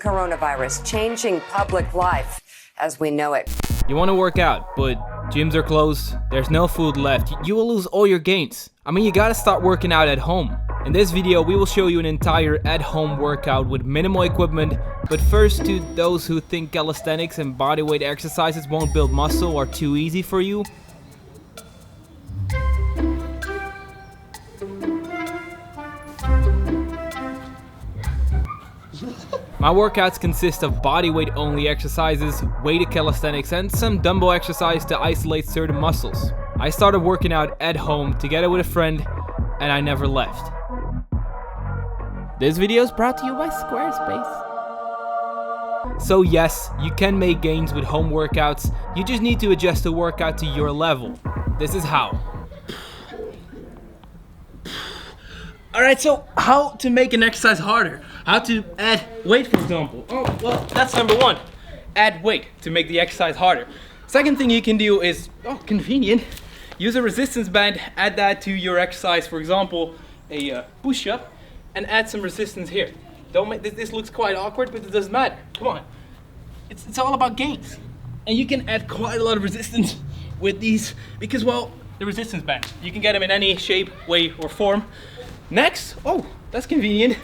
Coronavirus changing public life as we know it. You want to work out, but gyms are closed, there's no food left, you will lose all your gains. I mean, you gotta start working out at home. In this video, we will show you an entire at-home workout with minimal equipment. But first, to those who think calisthenics and bodyweight exercises won't build muscle or are too easy for you, my workouts consist of bodyweight only exercises, weighted calisthenics, and some dumbbell exercise to isolate certain muscles. I started working out at home together with a friend, and I never left. This video is brought to you by Squarespace. So yes, you can make gains with home workouts, you just need to adjust the workout to your level. This is how. Alright, so how to make an exercise harder? How to add weight, for example. Oh, well, that's number one. Add weight to make the exercise harder. Second thing you can do is, convenient, use a resistance band, add that to your exercise, for example, a push-up, and add some resistance here. Don't make this looks quite awkward, but it doesn't matter. Come on. It's all about gains. And you can add quite a lot of resistance with these because, well, the resistance band. You can get them in any shape, way, or form. Next, that's convenient,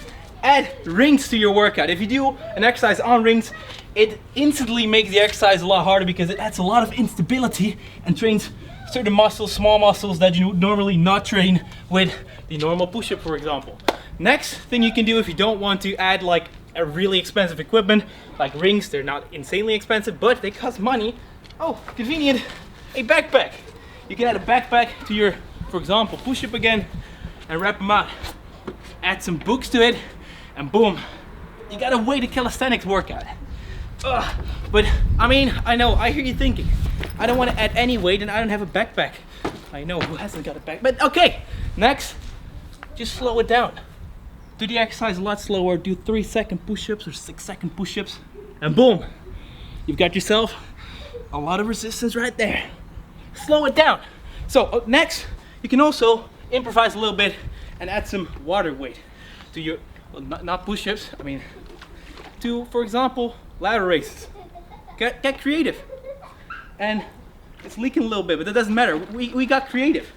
add rings to your workout. If you do an exercise on rings, it instantly makes the exercise a lot harder because it adds a lot of instability and trains certain muscles, small muscles that you would normally not train with the normal push-up, for example. Next thing you can do if you don't want to add like a really expensive equipment, like rings, they're not insanely expensive, but they cost money. Convenient, a backpack. You can add a backpack to your, for example, push-up again, and wrap them out. Add some books to it, and boom, you got a weighted calisthenics workout. But I mean, I hear you thinking, I don't want to add any weight and I don't have a backpack. I know, who hasn't got a backpack? But okay, next, just slow it down. Do the exercise a lot slower, do 3-second push-ups or 6-second push-ups, and boom, you've got yourself a lot of resistance right there. Slow it down. So next, you can also improvise a little bit and add some water weight to your, not push-ups, to, for example, ladder races. Get creative. And it's leaking a little bit, but that doesn't matter. We got creative.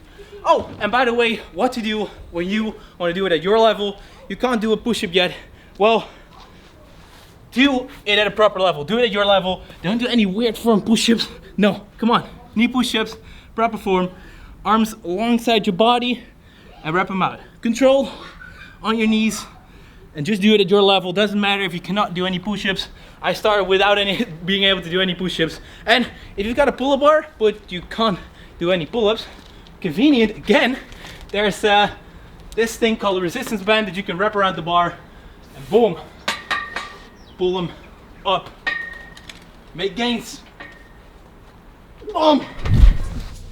And by the way, what to do when you want to do it at your level. You can't do a push-up yet. Well, do it at a proper level. Do it at your level. Don't do any weird form push-ups. No, come on. Knee push-ups, proper form. Arms alongside your body and wrap them out. Control on your knees and just do it at your level. Doesn't matter if you cannot do any push-ups. I started without being able to do any push-ups. And if you've got a pull-up bar but you can't do any pull-ups, convenient again, there's this thing called a resistance band that you can wrap around the bar and boom, pull them up. Make gains. Boom.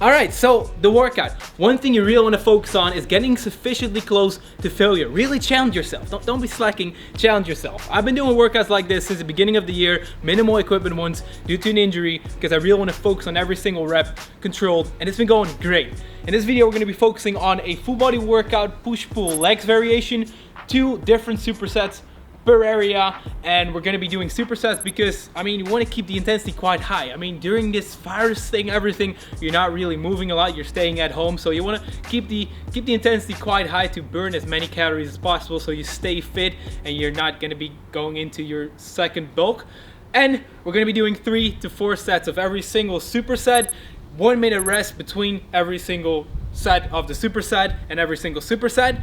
Alright, so the workout. One thing you really want to focus on is getting sufficiently close to failure. Really challenge yourself. Don't be slacking, challenge yourself. I've been doing workouts like this since the beginning of the year, minimal equipment ones, due to an injury, because I really want to focus on every single rep, controlled, and it's been going great. In this video, we're going to be focusing on a full body workout, push-pull legs variation, 2 different supersets per area, and we're going to be doing supersets because you want to keep the intensity quite high. During this virus thing, everything, you're not really moving a lot, you're staying at home, so you want to keep the intensity quite high to burn as many calories as possible so you stay fit and you're not going to be going into your second bulk. And we're going to be doing 3 to 4 sets of every single superset, 1 minute rest between every single set of the superset and every single superset.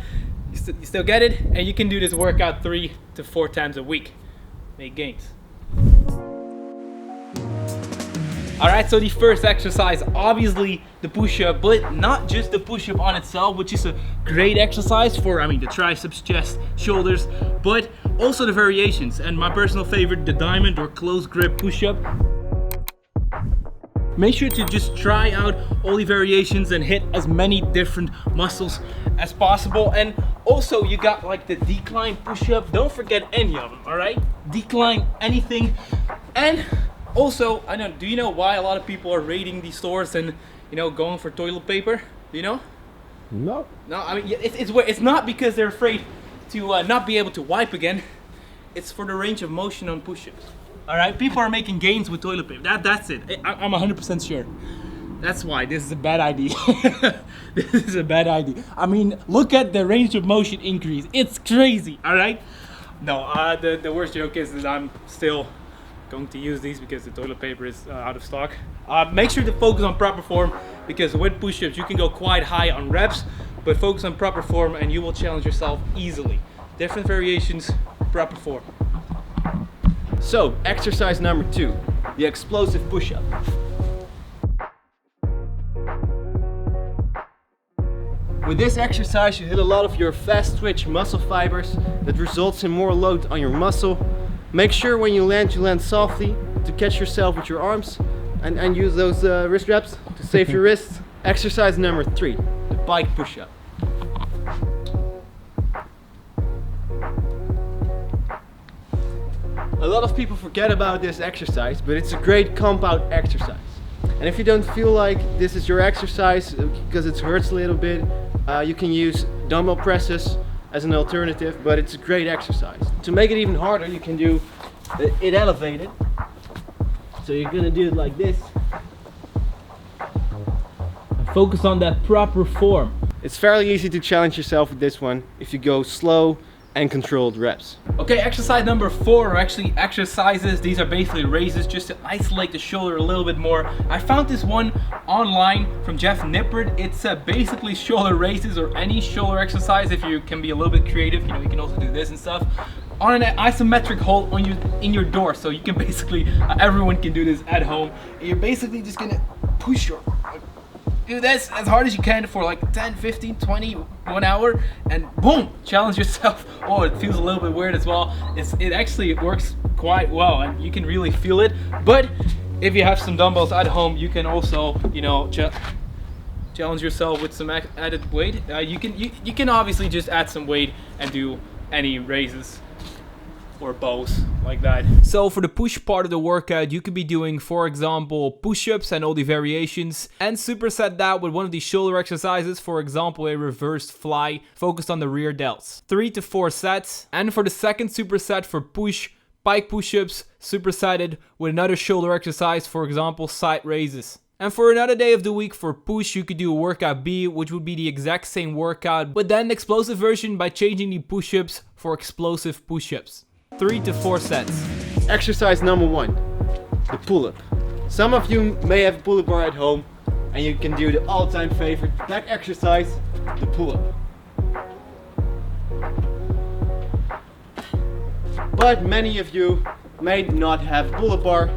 You still get it? And you can do this workout 3 to 4 times a week. Make gains. Alright, so the first exercise, obviously the push-up, but not just the push-up on itself, which is a great exercise for, the triceps, chest, shoulders, but also the variations. And my personal favorite, the diamond or close grip push-up. Make sure to just try out all the variations and hit as many different muscles as possible. And also you got like the decline push-up. Don't forget any of them, all right? Decline anything. And also, do you know why a lot of people are raiding these stores and, going for toilet paper? Do you know? No. No, it's not because they're afraid to not be able to wipe again. it's for the range of motion on push-ups. All right, people are making gains with toilet paper. That's it. I'm 100% sure. That's why this is a bad idea. This is a bad idea. I mean, look at the range of motion increase. It's crazy, all right? No, the worst joke is that I'm still going to use these because the toilet paper is out of stock. Make sure to focus on proper form, because with push-ups you can go quite high on reps, but focus on proper form and you will challenge yourself easily. Different variations, proper form. So, exercise number 2, the explosive push-up. With this exercise you hit a lot of your fast twitch muscle fibers that results in more load on your muscle. Make sure when you land softly to catch yourself with your arms and use those wrist wraps to save your wrists. Exercise number 3, the Pike push-up. A lot of people forget about this exercise, but it's a great compound exercise. And if you don't feel like this is your exercise because it hurts a little bit, you can use dumbbell presses as an alternative, but it's a great exercise. To make it even harder, you can do it elevated. So you're gonna do it like this. And focus on that proper form. It's fairly easy to challenge yourself with this one if you go slow and controlled reps. Okay, exercise number 4 are actually exercises. These are basically raises just to isolate the shoulder a little bit more. I found this one online from Jeff Nippert. It's basically shoulder raises, or any shoulder exercise if you can be a little bit creative. You know, you can also do this and stuff on an isometric hold on in your door. So you can basically, everyone can do this at home. You're basically just gonna push your, do this as hard as you can for like 10, 15, 20, 1 hour, and boom, challenge yourself. Oh, it feels a little bit weird as well. It actually works quite well and you can really feel it. But if you have some dumbbells at home, you can also, you know, challenge yourself with some added weight. You can obviously just add some weight and do any raises or bows like that. So for the push part of the workout, you could be doing, for example, push-ups and all the variations, and superset that with one of these shoulder exercises, for example a reversed fly focused on the rear delts. 3 to 4 sets. And for the second superset for push, Pike push-ups supersetted with another shoulder exercise, for example side raises. And for another day of the week for push, you could do a workout B, which would be the exact same workout, but then the explosive version by changing the push-ups for explosive push-ups. 3 to 4 sets. Exercise number 1, the pull-up. Some of you may have a pull-up bar at home and you can do the all-time favorite back exercise, the pull-up. But many of you may not have a pull-up bar,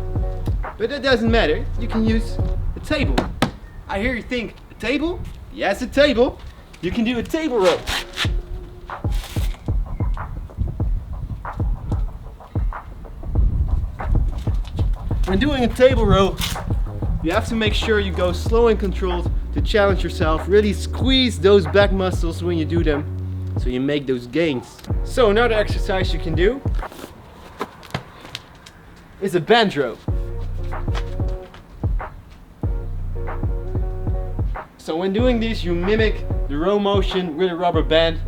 but it doesn't matter. You can use a table. I hear you think, a table? Yes, a table. You can do a table row. When doing a table row, you have to make sure you go slow and controlled to challenge yourself. Really squeeze those back muscles when you do them, so you make those gains. So another exercise you can do is a band row. So when doing these, you mimic the row motion with a rubber band,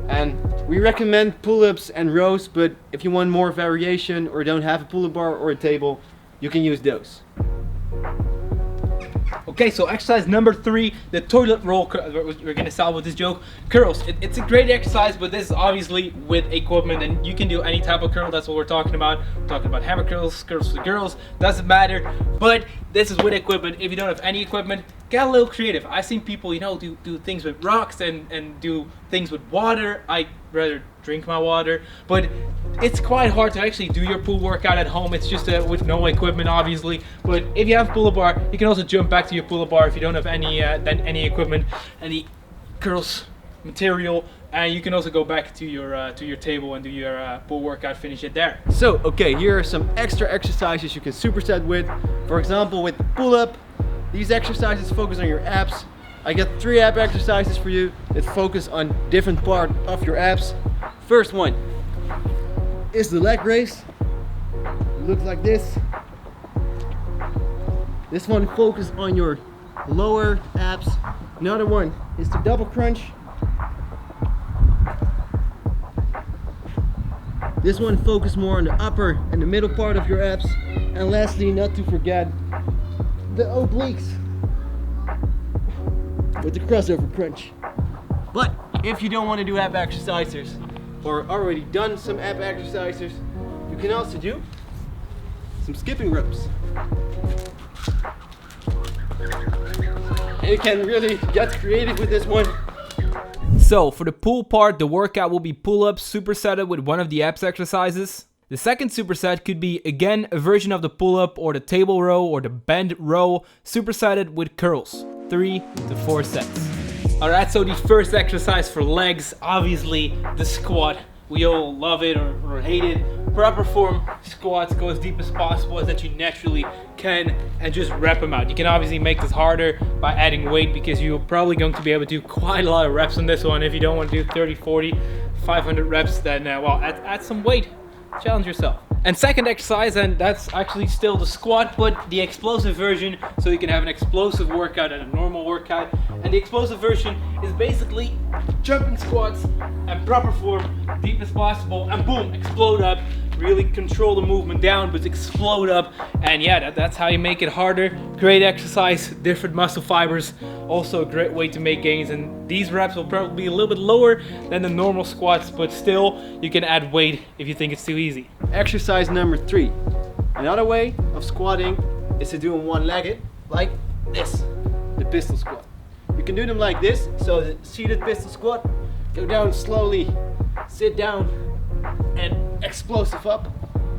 and we recommend pull-ups and rows, but if you want more variation or don't have a pull-up bar or a table, you can use those. Okay, so exercise number 3, the toilet roll. We're gonna start with this joke. Curls. It's a great exercise, but this is obviously with equipment, and you can do any type of curl. That's what we're talking about. We're talking about hammer curls, curls for girls. Doesn't matter. But this is with equipment. If you don't have any equipment, get a little creative. I've seen people, you know, do things with rocks and do things with water. I rather drink my water, but it's quite hard to actually do your pull workout at home. It's just with no equipment, obviously. But if you have a pull-up bar, you can also jump back to your pull-up bar if you don't have any equipment, any curls material, and you can also go back to your table and do your pull workout. Finish it there. So okay, here are some extra exercises you can superset with. For example, with the pull-up, these exercises focus on your abs. I got 3 ab exercises for you that focus on different part of your abs. First one is the leg raise. It looks like this. This one focuses on your lower abs. Another one is the double crunch. This one focus more on the upper and the middle part of your abs. And lastly, not to forget, the obliques with the crossover crunch. But if you don't want to do ab exercises or already done some ab exercises, you can also do some skipping ropes. And you can really get creative with this one. So for the pull part, the workout will be pull-ups supersetted with one of the abs exercises. The second superset could be again a version of the pull-up or the table row or the bend row supersetted with curls. 3 to 4 sets. Alright, so the first exercise for legs, obviously the squat. We all love it or hate it. Proper form squats, go as deep as possible as that you naturally can and just rep them out. You can obviously make this harder by adding weight because you're probably going to be able to do quite a lot of reps on this one. If you don't want to do 30, 40, 500 reps, then well, add some weight. Challenge yourself. And second exercise, and that's actually still the squat, but the explosive version, so you can have an explosive workout and a normal workout. And the explosive version is basically jumping squats and proper form, deep as possible, and boom, explode up. Really control the movement down, but explode up. And yeah, that's how you make it harder. Great exercise, different muscle fibers. Also a great way to make gains. And these reps will probably be a little bit lower than the normal squats, but still you can add weight if you think it's too easy. Exercise number 3. Another way of squatting is to do them one-legged, like this, the pistol squat. You can do them like this, so the seated pistol squat, go down slowly, sit down, and explosive up.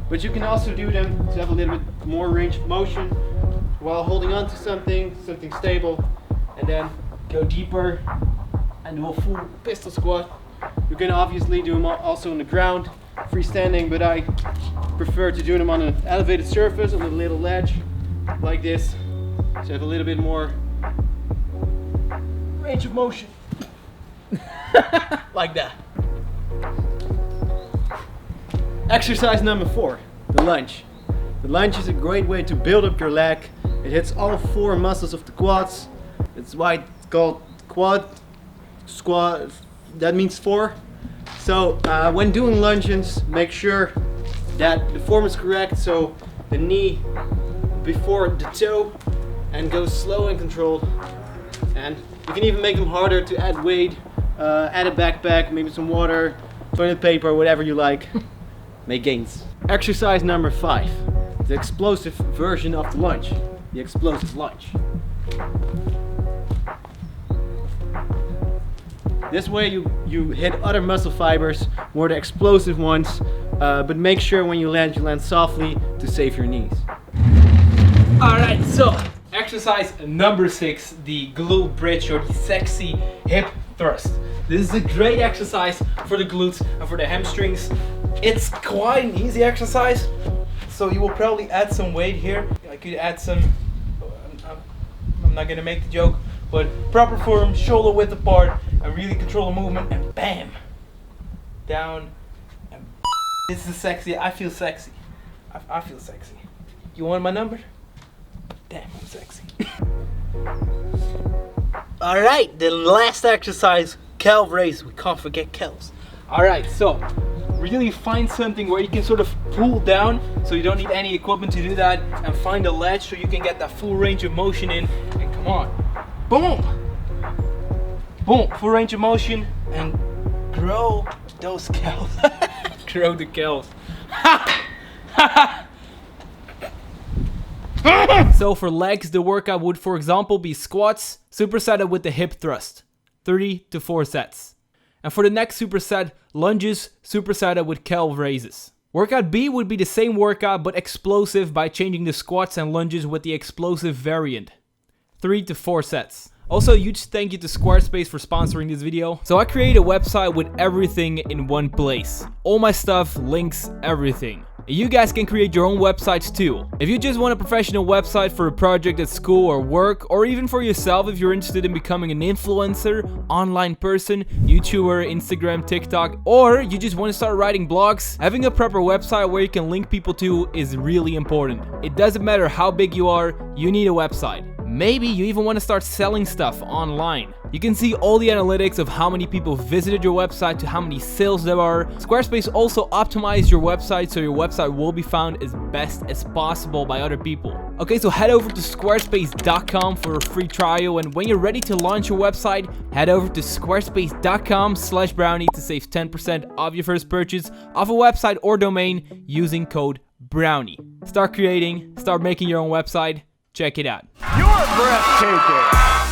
But you can also do them to have a little bit more range of motion while holding on to something stable, and then go deeper and do a full pistol squat. You can obviously do them also on the ground, freestanding, but I prefer to do them on an elevated surface, on a little ledge, like this, so you have a little bit more range of motion. Like that. Exercise number 4, the lunge. The lunge is a great way to build up your leg. It hits all 4 muscles of the quads. That's why it's called quad squat. That means 4. So when doing lunges, make sure that the form is correct. So the knee before the toe, and go slow and controlled. And you can even make them harder to add weight. Add a backpack, maybe some water, toilet paper, whatever you like. Make gains. Exercise number 5, the explosive version of the lunge, the explosive lunge. This way you hit other muscle fibers, more the explosive ones, but make sure when you land softly to save your knees. Alright, so exercise number 6, the glute bridge or the sexy hip thrust. This is a great exercise for the glutes and for the hamstrings. It's quite an easy exercise, so you will probably add some weight here. I could add some, I'm not gonna make the joke, but proper form, shoulder width apart, and really control the movement, and bam, down, and this is sexy. I feel sexy. I feel sexy. You want my number? Damn, I'm sexy. Alright, the last exercise, calf raise. We can't forget calves. Alright, so really find something where you can sort of pull down, so you don't need any equipment to do that, and find a ledge so you can get that full range of motion in, and come on, boom, boom, full range of motion, and grow those calves. Grow the calves. So for legs, the workout would, for example, be squats supersetted with the hip thrust, 3 to 4 sets. And for the next superset, lunges supersetted with calf raises. Workout B would be the same workout but explosive by changing the squats and lunges with the explosive variant, 3 to 4 sets. Also, huge thank you to Squarespace for sponsoring this video. So I created a website with everything in one place. All my stuff, links, everything. You guys can create your own websites too. If you just want a professional website for a project at school or work, or even for yourself if you're interested in becoming an influencer, online person, YouTuber, Instagram, TikTok, or you just want to start writing blogs, having a proper website where you can link people to is really important. It doesn't matter how big you are, you need a website. Maybe you even want to start selling stuff online. You can see all the analytics of how many people visited your website to how many sales there are. Squarespace also optimizes your website so your website will be found as best as possible by other people. Okay, so head over to squarespace.com for a free trial, and when you're ready to launch your website, head over to squarespace.com/brownie to save 10% off your first purchase of a website or domain using code BROWNIE. Start creating, start making your own website. Check it out. You're breathtaking.